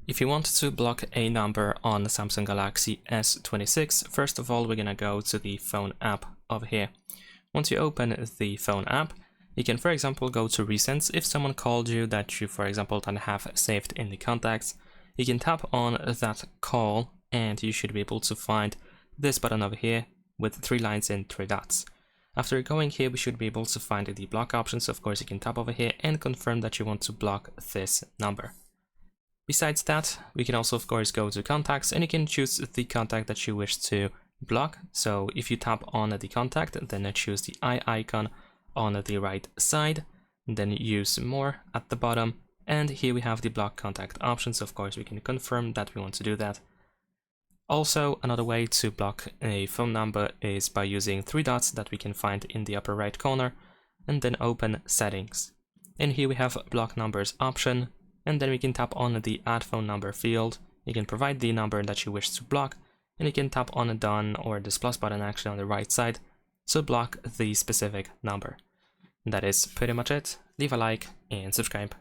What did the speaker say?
If you want to block a number on the Samsung Galaxy S26, first of all, we're gonna go to the phone app over here. Once you open the phone app, you can, for example, go to recents. If someone called you that you, for example, don't have saved in the contacts, you can tap on that call and you should be able to find this button over here with 3 lines and 3 dots. After going here, we should be able to find the block options. Of course, you can tap over here and confirm that you want to block this number. Besides that, we can also, of course, go to contacts and you can choose the contact that you wish to block. So if you tap on the contact, then choose the eye icon on the right side, then use more at the bottom. And here we have the block contact options. Of course, we can confirm that we want to do that. Also, another way to block a phone number is by using 3 dots that we can find in the upper right corner and then open settings. And here we have block numbers option. And then we can tap on the add phone number field. You can provide the number that you wish to block, and you can tap on a done or this plus button actually on the right side to block the specific number. And that is pretty much it. Leave a like and subscribe.